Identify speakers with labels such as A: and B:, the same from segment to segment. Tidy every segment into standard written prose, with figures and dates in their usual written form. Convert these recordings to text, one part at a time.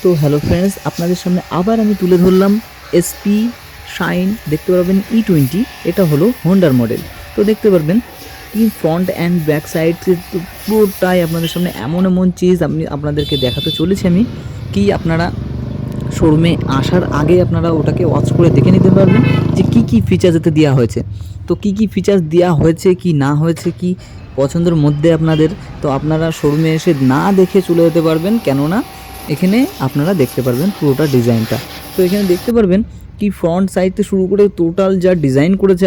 A: তো hello friends, আপনাদের সামনে আবার আমি তুলে ধরলাম এসপি শাইন। দেখতে পারবেন E20, এটা হলো হোন্ডার মডেল। তো দেখতে পারবেন কি ফ্রন্ট অ্যান্ড ব্যাক সাইড পুরোটাই আপনাদের সামনে এমন এমন চিজ আমি আপনাদেরকে দেখাতে চলেছি আমি, কি আপনারা শোরুমে আসার আগে আপনারা ওটাকে ওয়াচ করে দেখে নিতে পারবেন যে কি কি ফিচার্স এতে দেওয়া হয়েছে। তো কি কি ফিচার্স দেওয়া হয়েছে কি না হয়েছে, কি পছন্দের মধ্যে আপনাদের, তো আপনারা শোরুমে এসে না দেখে চলে যেতে পারবেন, কেননা এখানে আপনারা দেখতে পারবেন পুরোটা ডিজাইনটা। তো এখানে দেখতে পারবেন কি ফ্রন্ট সাইড থেকে শুরু করে টোটাল যা ডিজাইন করেছে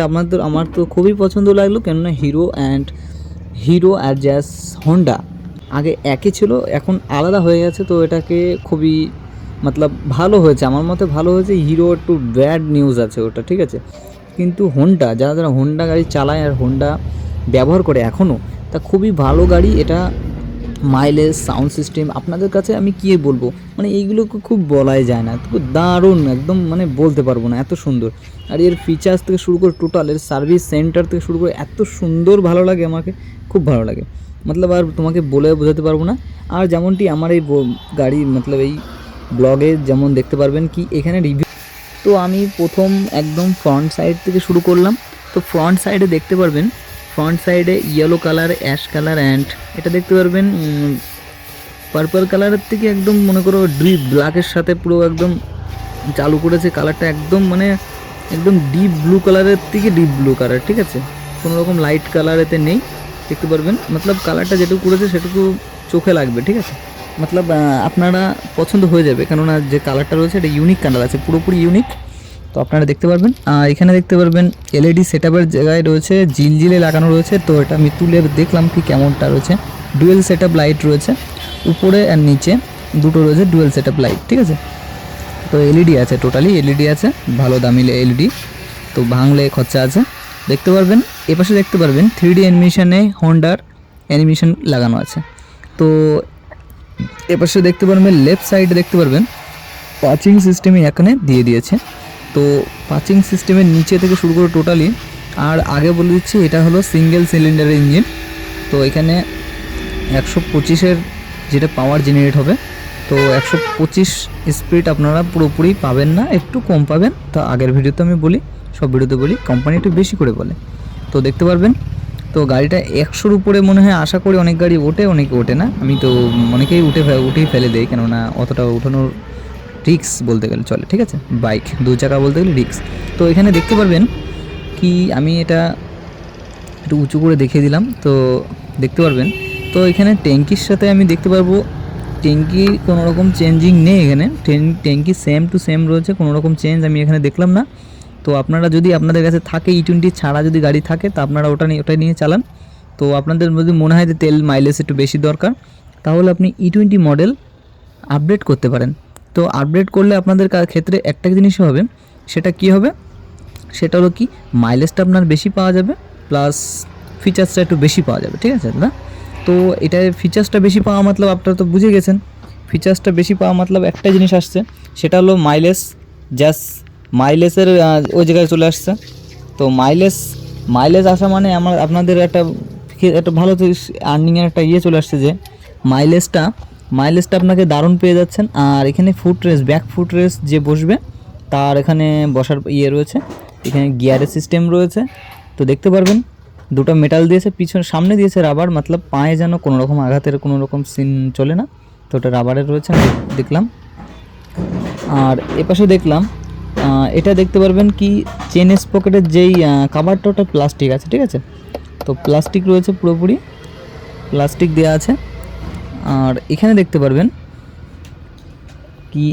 A: আমার তো খুবই পছন্দ লাগলো, কেননা হিরো আর জাস হোন্ডা আগে একই ছিল, এখন আলাদা হয়ে গেছে। তো এটাকে খুবই ভালো হয়েছে, আমার মতে ভালো হয়েছে। হিরো একটু ব্যাড নিউজ আছে ওটা, ঠিক আছে, কিন্তু হোন্ডা যারা হোন্ডা গাড়ি চালায় আর হোন্ডা ব্যবহার করে এখনও, তা খুবই ভালো গাড়ি এটা। মাইলেজ, সাউন্ড সিস্টেম আপনাদের কাছে আমি কী বলবো, এইগুলোকে খুব বলাই যায় না, খুব দারুণ, একদম বলতে পারবো না, এত সুন্দর। আর এর ফিচার্স থেকে শুরু করে টোটাল এর সার্ভিস সেন্টার থেকে শুরু করে এত সুন্দর ভালো লাগে, আমাকে খুব ভালো লাগে। আর তোমাকে বলে বোঝাতে পারবো না। আর যেমনটি আমার এই গাড়ি এই ব্লগে যেমন দেখতে পারবেন কি এখানে রিভিউ। তো আমি প্রথম একদম ফ্রন্ট সাইড থেকে শুরু করলাম। তো ফ্রন্ট সাইডে দেখতে পারবেন, ফ্রন্ট সাইডে yellow colour, ash colour and এটা দেখতে পারবেন পার্পল কালারের থেকে একদম মনে করো ডিপ ব্ল্যাকের সাথে পুরো একদম চালু করেছে কালারটা, একদম ডিপ ব্লু কালারের থেকে ডিপ ব্লু কালার, ঠিক আছে, কোনো রকম লাইট কালার এতে নেই। দেখতে পারবেন কালারটা যেটুকু করেছে সেটুকু চোখে লাগবে, ঠিক আছে, আপনারা পছন্দ হয়ে যাবে, কেননা যে কালারটা রয়েছে এটা ইউনিক কালার আছে, পুরোপুরি ইউনিক। তো আপনারা দেখতে পারবেন। আর এখানে দেখতে পারবেন এলইডি সেটআপের জায়গায় রয়েছে জিলজিলে লাগানো রয়েছে। তো এটা আমি তুলে দেখলাম কি কেমনটা রয়েছে। ডুয়েল সেটআপ লাইট রয়েছে উপরে আর নিচে, দুটো রয়েছে ডুয়েল সেটআপ লাইট, ঠিক আছে। তো এলইডি আছে, টোটালি এলইডি আছে, ভালো দামি এলইডি, তো ভাঙলে খরচা আছে। দেখতে পারবেন এপাশে দেখতে পারবেন 3D অ্যানিমেশনে হোন্ডার অ্যানিমেশন লাগানো আছে। তো এপাশে দেখতে পারবেন লেফট সাইডে দেখতে পারবেন পাচিং সিস্টেমই এখানে দিয়ে দিয়েছে। তো পাচিং সিস্টেমের নিচে থেকে শুরু করে টোটালি, আর আগে বলে দিচ্ছি এটা হলো সিঙ্গেল সিলিন্ডারের ইঞ্জিন। তো এখানে 125-এর যেটা পাওয়ার জেনারেট হবে, তো 125 স্পিড আপনারা পুরোপুরি পাবেন না, একটু কম পাবেন। তো আগের ভিডিওতে আমি বলি, সব ভিডিওতে বলি, কোম্পানি একটু বেশি করে বলে। তো দেখতে পারবেন তো গাড়িটা 100-র উপরে মনে হয়, আশা করি অনেক গাড়ি ওঠে, অনেকে ওঠে না, আমি তো অনেকেই উঠেই ফেলে দেয়, কেননা অতটা ওঠানোর রিক্স বলতে গেলে চলে, ঠিক আছে, বাইক দু চাকা বলতে গেলে রিক্স। তো এখানে দেখতে পারবেন কি আমি এটা একটু উঁচু করে দেখিয়ে দিলাম, তো দেখতে পারবেন। তো এখানে ট্যাঙ্কির সাথে আমি দেখতে পারবো ট্যাঙ্কি কোনো রকম চেঞ্জিং নেই, এখানে ট্যাঙ্কি সেম টু সেম রয়েছে, কোনো রকম চেঞ্জ আমি এখানে দেখলাম না। তো আপনারা যদি আপনাদের কাছে থাকে E20 ছাড়া যদি গাড়ি থাকে, তো আপনারা ওটা নিয়ে চালান। তো আপনাদের যদি মনে হয় যে তেল মাইলেজ একটু বেশি দরকার, তাহলে আপনি E20 মডেল আপডেট করতে পারেন। তো আপডেট করলে আপনাদের ক্ষেত্রে একটা জিনিস হবে, সেটা কি হবে, সেটা হলো কি মাইলেজটা আপনার বেশি পাওয়া যাবে, প্লাস ফিচার্সটা একটু বেশি পাওয়া যাবে, ঠিক আছে দাদা। তো এটা ফিচার্সটা বেশি পাওয়া আপনারা তো বুঝে গেছেন, ফিচার্সটা বেশি পাওয়া একটা জিনিস আসছে, সেটা হলো মাইলেজ। মাইলেজের ওই জায়গায় চলে আসছে। তো মাইলেজ আসা আপনাদের একটা ভালো আর্নিংয়ের একটা চলে আসছে, যে মাইলেজটা আপনাকে দারুণ পেয়ে যাচ্ছেন। আর এখানে ব্যাক ফুট রেস যে বসবে, তার এখানে বসার রয়েছে, এখানে গিয়ারের সিস্টেম রয়েছে। তো দেখতে পারবেন দুটো মেটাল দিয়েছে, সামনে দিয়েছে রাবার, পায়ে যেন কোনো রকম আঘাতের কোনো রকম সিন চলে না। তো ওটা রাবারের রয়েছে, আমি দেখলাম। আর এপাশে দেখলাম এটা দেখতে পারবেন কি চেন স্পকেটের যেই কাভারটা, ওটা প্লাস্টিক আছে, ঠিক আছে। তো প্লাস্টিক রয়েছে, পুরোপুরি প্লাস্টিক দেওয়া আছে। আর এখানে দেখতে পারবেন কি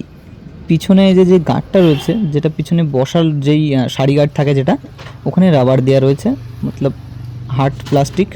A: পিছনে যে গার্ডটা রয়েছে, যেটা পিছনে বসার যেই সারি গার্ড থাকে, যেটা ওখানে রাবার দেওয়া রয়েছে, হার্ড প্লাস্টিক।